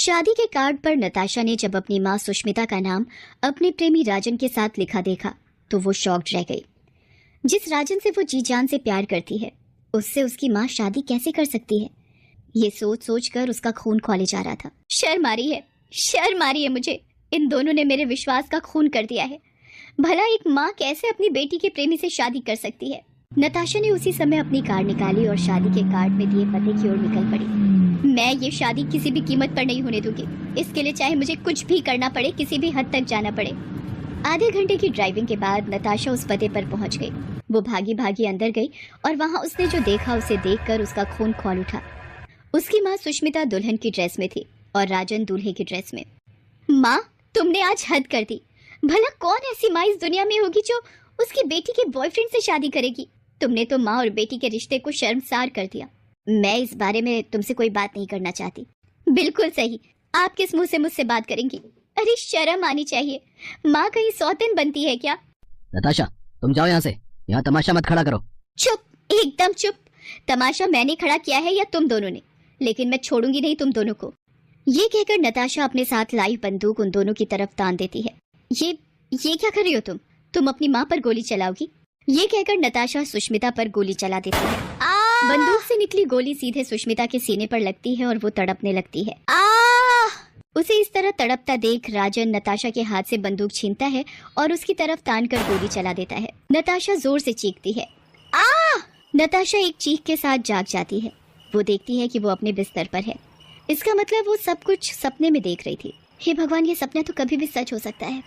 शादी के कार्ड पर नताशा ने जब अपनी माँ सुष्मिता का नाम अपने प्रेमी राजन के साथ लिखा देखा तो वो शॉक्ड रह गई। जिस राजन से वो जी जान से प्यार करती है, उससे उसकी माँ शादी कैसे कर सकती है? ये सोच सोच कर उसका खून खौले जा रहा था। शर्म आ रही है मुझे। इन दोनों ने मेरे विश्वास का खून कर दिया है। भला एक माँ कैसे अपनी बेटी के प्रेमी से शादी कर सकती है? नताशा ने उसी समय अपनी कार निकाली और शादी के कार्ड में दिए पते की ओर निकल पड़ी। मैं ये शादी किसी भी कीमत पर नहीं होने दूंगी। इसके लिए चाहे मुझे कुछ भी करना पड़े, किसी भी हद तक जाना पड़े। आधे घंटे की ड्राइविंग के बाद नताशा उस पते पर पहुंच गई। वो भागी भागी अंदर गई और वहां उसने जो देखा उसे देखकर उसका खून खौल उठा। उसकी माँ सुष्मिता दुल्हन की ड्रेस में थी और राजन दूल्हे की ड्रेस में। माँ, तुमने आज हद कर दी। भला कौन ऐसी माँ इस दुनिया में होगी जो उसकी बेटी के बॉयफ्रेंड से शादी करेगी? तुमने तो माँ और बेटी के रिश्ते को शर्मसार कर दिया। मैं इस बारे में तुमसे कोई बात नहीं करना चाहती। बिल्कुल सही। आप किस मुंह से मुझसे बात करेंगी? अरे शर्म आनी चाहिए। माँ कहीं सौतेन बनती है क्या? नताशा, तुम जाओ यहाँ से। यहाँ तमाशा मत खड़ा करो। चुप, एकदम चुप। तमाशा मैंने खड़ा किया है या तुम दोनों ने? लेकिन मैं छोड़ूंगी नहीं तुम दोनों को। ये कहकर नताशा अपने साथ लाई बंदूक उन दोनों की तरफ तान देती है। ये क्या कर रही हो तुम अपनी माँ पर गोली चलाओगी? ये कहकर नताशा सुष्मिता पर गोली चला देती है। बंदूक से निकली गोली सीधे सुष्मिता के सीने पर लगती है और वो तड़पने लगती है। उसे इस तरह तड़पता देख राजन नताशा के हाथ से बंदूक छीनता है और उसकी तरफ तान कर गोली चला देता है। नताशा जोर से चीखती है। नताशा एक चीख के साथ जाग जाती है। वो देखती है कि वो अपने बिस्तर पर है। इसका मतलब वो सब कुछ सपने में देख रही थी। हे भगवान, ये सपना तो कभी भी सच हो सकता है।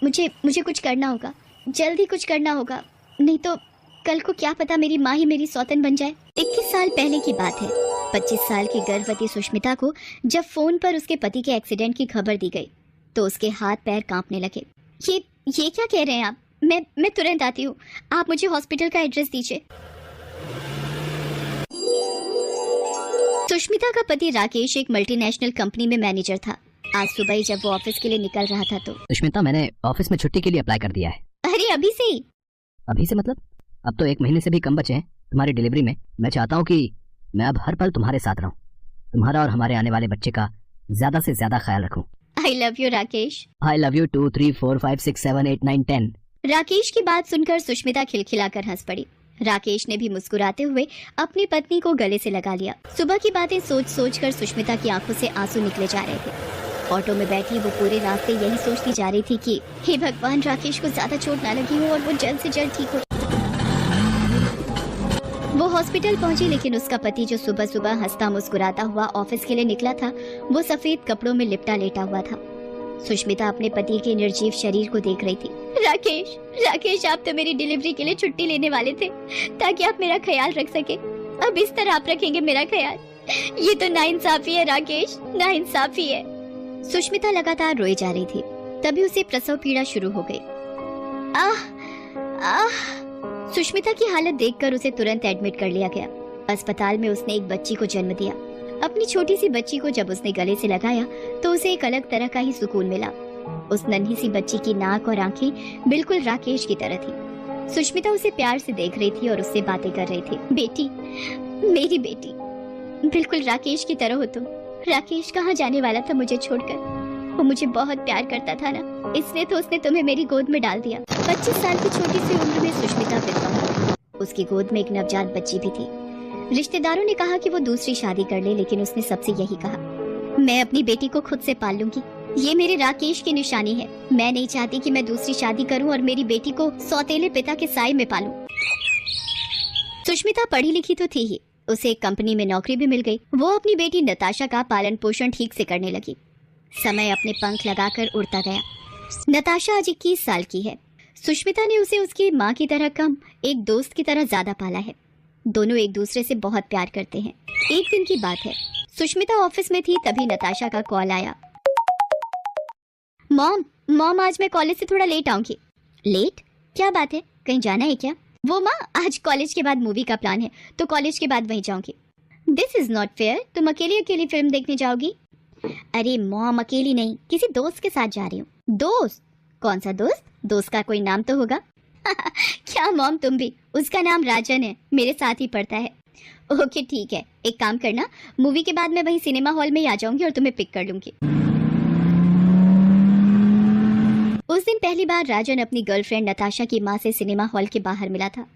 मुझे कुछ करना होगा, जल्दी कुछ करना होगा, नहीं तो कल को क्या पता मेरी माँ ही मेरी सौतन बन जाए। 21 साल पहले की बात है। 25 साल की गर्भवती सुष्मिता को जब फोन पर उसके पति के एक्सीडेंट की खबर दी गई तो उसके हाथ पैर कांपने लगे। ये क्या कह रहे हैं आप? मैं तुरंत आती हूँ। आप मुझे हॉस्पिटल का एड्रेस दीजिए। सुष्मिता का पति राकेश एक मल्टीनेशनल कंपनी में मैनेजर था। आज सुबह ही जब वो ऑफिस के लिए निकल रहा था तो सुष्मिता, मैंने ऑफिस में छुट्टी के लिए अप्लाई कर दिया है। अरे अभी से ही? अभी से मतलब अब तो 1 महीने से भी कम बचे हैं तुम्हारी डिलीवरी में। मैं चाहता हूँ कि मैं अब हर पल तुम्हारे साथ रहूँ, तुम्हारा और हमारे आने वाले बच्चे का ज्यादा से ज्यादा ख्याल रखूँ। I love you Rakesh. I love you 2 3 4 5 6 7 8 9 10। Rakesh की बात सुनकर सुष्मिता खिलखिलाकर हंस पड़ी। राकेश ने भी मुस्कुराते हुए अपनी पत्नी को गले से लगा लिया। सुबह की बातें सोच सोच कर सुष्मिता की आंखों से आंसू निकले जा रहे थे। ऑटो में बैठी वो पूरे रास्ते यही सोचती जा रही थी कि हे भगवान, राकेश को ज्यादा चोट ना लगी हो और वो जल्द से जल्द ठीक हो। वो हॉस्पिटल पहुंची, लेकिन उसका पति जो सुबह सुबह हंसता मुस्कुराता हुआ ऑफिस के लिए निकला था, वो सफेद कपड़ों में लिपटा लेटा हुआ था। सुष्मिता अपने पति के निर्जीव शरीर को देख रही थी। राकेश, आप तो मेरी डिलीवरी के लिए छुट्टी लेने वाले थे ताकि आप मेरा ख्याल रख सके। अब इस तरह आप रखेंगे मेरा ख्याल? ये तो नाइंसाफी है राकेश, नाइंसाफी है। सुष्मिता लगातार रोई जा रही थी। तभी उसे प्रसव पीड़ा शुरू हो गई। सुष्मिता की हालत देखकर उसे तुरंत एडमिट कर लिया गया। अस्पताल में उसने एक बच्ची को जन्म दिया। अपनी छोटी सी बच्ची को जब उसने गले से लगाया तो उसे एक अलग तरह का ही सुकून मिला। उस नन्ही सी बच्ची की नाक और आंखें बिल्कुल राकेश की तरह थी। सुष्मिता उसे प्यार से देख रही थी और उससे बातें कर रही थी। बेटी, मेरी बेटी, बिल्कुल राकेश की तरह हो तुम। राकेश कहाँ जाने वाला था मुझे छोड़कर? वो मुझे बहुत प्यार करता था ना, इसलिए तो उसने तुम्हें मेरी गोद में डाल दिया। 25 साल की छोटी सी उम्र में सुष्मिता विधवा हो गई। उसकी गोद में एक नवजात बच्ची भी थी। रिश्तेदारों ने कहा कि वो दूसरी शादी कर ले, लेकिन उसने सबसे यही कहा, मैं अपनी बेटी को खुद से पाल लूंगी। ये मेरे राकेश की निशानी है। मैं नहीं चाहती कि मैं दूसरी शादी करूं और मेरी बेटी को सौतेले पिता के साए में पालूं। सुष्मिता पढ़ी लिखी तो थी ही, उसे एक कंपनी में नौकरी भी मिल गई। वो अपनी बेटी नताशा का पालन पोषण ठीक से करने लगी। समय अपने पंख लगाकर उड़ता गया। नताशा आज 21 साल की है। सुष्मिता ने उसे उसकी माँ की तरह कम, एक दोस्त की तरह ज्यादा पाला है। दोनों एक दूसरे से बहुत प्यार करते हैं। एक दिन की बात है, सुष्मिता ऑफिस में थी, तभी नताशा का कॉल आया। मॉम, आज मैं कॉलेज से थोड़ा लेट आऊंगी। लेट? क्या बात है, कहीं जाना है क्या? वो माँ, आज कॉलेज के बाद मूवी का प्लान है तो कॉलेज के बाद वहीं जाऊंगी। दिस इज नॉट फेयर, तुम अकेली फिल्म देखने जाओगी? अरे मॉम, अकेली नहीं, किसी दोस्त के साथ जा रही हूँ। दोस्त? कौन सा दोस्त? दोस्त का कोई नाम तो होगा। क्या मॉम, तुम भी? उसका नाम राजन है, मेरे साथ ही पढ़ता है। ओके ठीक है, एक काम करना, मूवी के बाद मैं वहीं सिनेमा हॉल में ही आ जाऊंगी और तुम्हें पिक कर लूंगी। उस दिन पहली बार राजन अपनी गर्लफ्रेंड नताशा की माँ से सिनेमा हॉल के बाहर मिला था।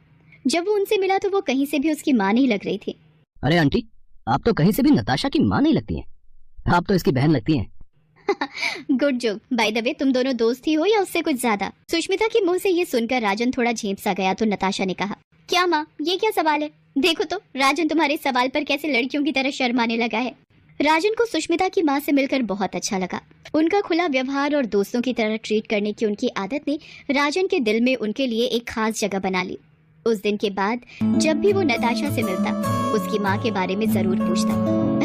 जब वो उनसे मिला तो वो कहीं से भी उसकी माँ नहीं लग रही थी। अरे आंटी, आप तो कहीं से भी नताशा की माँ नहीं लगती हैं, आप तो इसकी बहन लगती हैं। Good joke. By the way, तुम दोनों दोस्त ही हो या उससे कुछ ज्यादा? सुष्मिता के मुंह से ये सुनकर राजन थोड़ा झेंप सा गया तो नताशा ने कहा, क्या माँ, ये क्या सवाल है? देखो तो राजन तुम्हारे सवाल पर कैसे लड़कियों की तरह शर्माने लगा है। राजन को सुष्मिता की माँ से मिलकर बहुत अच्छा लगा। उनका खुला व्यवहार और दोस्तों की तरह ट्रीट करने की उनकी आदत ने राजन के दिल में उनके लिए एक खास जगह बना ली। उस दिन के बाद जब भी वो नताशा से मिलता, उसकी माँ के बारे में जरूर पूछता।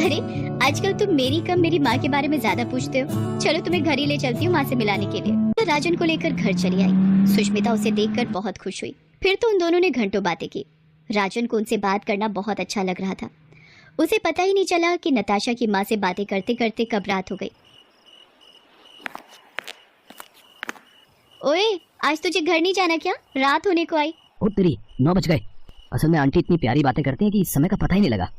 अरे आजकल तुम मेरी कम मेरी माँ के बारे में ज्यादा पूछते हो, चलो तुम्हें घर ही ले चलती हूँ माँ से मिलाने के लिए। तो राजन को लेकर घर चली आई। सुष्मिता उसे देखकर बहुत खुश हुई। फिर तो उन दोनों ने घंटों बातें की। राजन को उनसे बात करना बहुत अच्छा लग रहा था। उसे पता ही नहीं चला कि नताशा की माँ से बातें करते करते कब रात हो गई। ओए, आज तुझे घर नहीं जाना क्या? रात होने को आई। ओ तेरी, 9 बज गए। असल में आंटी इतनी प्यारी बातें करती हैं कि समय का पता ही नहीं लगा।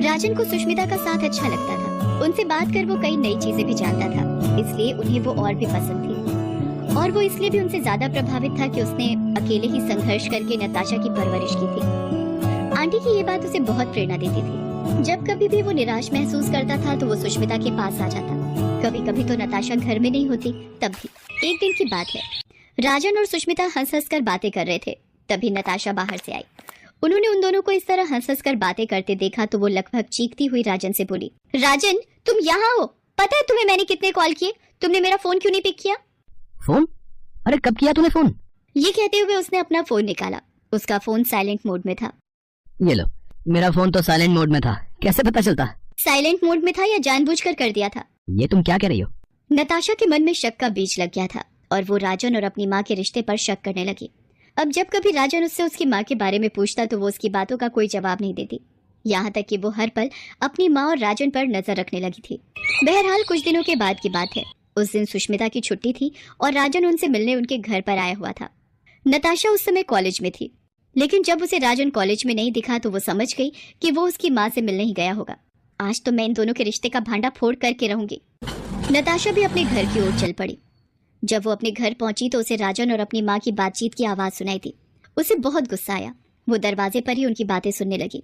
राजन को सुष्मिता का साथ अच्छा लगता था। उनसे बात कर वो कई नई चीजें भी जानता था, इसलिए उन्हें वो और भी पसंद थी। और वो इसलिए भी उनसे ज्यादा प्रभावित था कि उसने अकेले ही संघर्ष करके नताशा की परवरिश की थी। आंटी की ये बात उसे बहुत प्रेरणा देती थी। जब कभी भी वो निराश महसूस करता था तो वो सुष्मिता के पास आ जाता। कभी कभी तो नताशा घर में नहीं होती तब भी। एक दिन की बात है, राजन और सुष्मिता हंस हंस कर बातें कर रहे थे। तभी नताशा बाहर से आई। उन्होंने उन दोनों को इस तरह हंस हंस कर बातें करते देखा तो वो लगभग चीखती हुई राजन से बोली, राजन तुम यहाँ हो? पता है तुम्हें मैंने कितने कॉल किए? तुमने मेरा फोन क्यों नहीं पिक किया? फोन? अरे कब किया तूने फोन? ये कहते हुए उसने अपना फोन निकाला। उसका फोन साइलेंट मोड में था। ये लो, मेरा फोन तो साइलेंट मोड में था, कैसे पता चलता? साइलेंट मोड में था या जानबूझकर कर दिया था? ये तुम क्या कह रही हो? नताशा के मन में शक का बीज लग गया था और वो राजन और अपनी माँ के रिश्ते पर शक करने लगी। अब जब कभी राजन उससे उसकी माँ के बारे में पूछता तो वो उसकी बातों का कोई जवाब नहीं देती। यहाँ तक कि वो हर पल अपनी माँ और राजन पर नजर रखने लगी थी। बहरहाल कुछ दिनों के बाद की बात है। उस दिन सुष्मिता की छुट्टी थी और राजन उनसे मिलने उनके घर पर आया हुआ था। नताशा उस समय कॉलेज में थी, लेकिन जब उसे राजन कॉलेज में नहीं दिखा तो वो समझ गई कि वो उसकी माँ से मिलने ही गया होगा। आज तो मैं इन दोनों के रिश्ते का भांडा फोड़ करके रहूंगी। नताशा भी अपने घर की ओर चल पड़ी। जब वो अपने घर पहुंची तो उसे राजन और अपनी माँ की बातचीत की आवाज सुनाई दी। उसे बहुत गुस्सा आया। वो दरवाजे पर ही उनकी बातें सुनने लगी।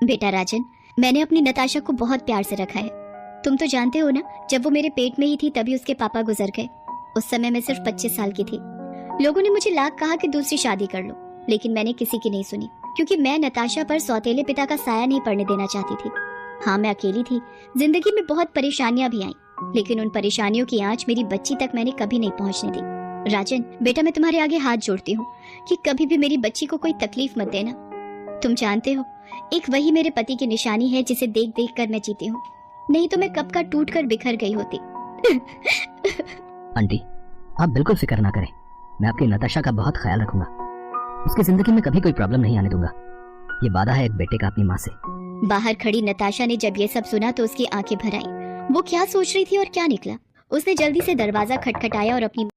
बेटा राजन, मैंने अपनी नताशा को बहुत प्यार से रखा है। तुम तो जानते हो ना, जब वो मेरे पेट में ही थी तभी उसके पापा गुजर गए। उस समय मैं सिर्फ 25 साल की थी। लोगों ने मुझे लाख कहा कि दूसरी शादी कर लो, लेकिन मैंने किसी की नहीं सुनी, क्योंकि मैं नताशा पर सौतेले पिता का साया नहीं पड़ने देना चाहती थी। हाँ, मैं अकेली थी। जिंदगी में बहुत परेशानियां भी आईं, लेकिन उन परेशानियों की आंच मेरी बच्ची तक मैंने कभी नहीं पहुंचने दी। राजन बेटा, मैं तुम्हारे आगे हाथ जोड़ती हूँ कि कभी भी मेरी बच्ची को कोई तकलीफ मत देना। तुम जानते हो, एक वही मेरे पति की निशानी है जिसे देख देख कर मैं जीती हूँ, नहीं तो मैं कब का टूट कर बिखर गई होती। आंटी, आप बिल्कुल फिक्र ना करें, मैं आपकी नताशा का बहुत ख्याल रखूंगा। उसकी जिंदगी में कभी कोई प्रॉब्लम नहीं आने दूंगा। ये वादा है एक बेटे का अपनी माँ से। बाहर खड़ी नताशा ने जब ये सब सुना तो उसकी आंखें भर आईं। वो क्या सोच रही थी और क्या निकला। उसने जल्दी से दरवाजा खटखटाया और अपनी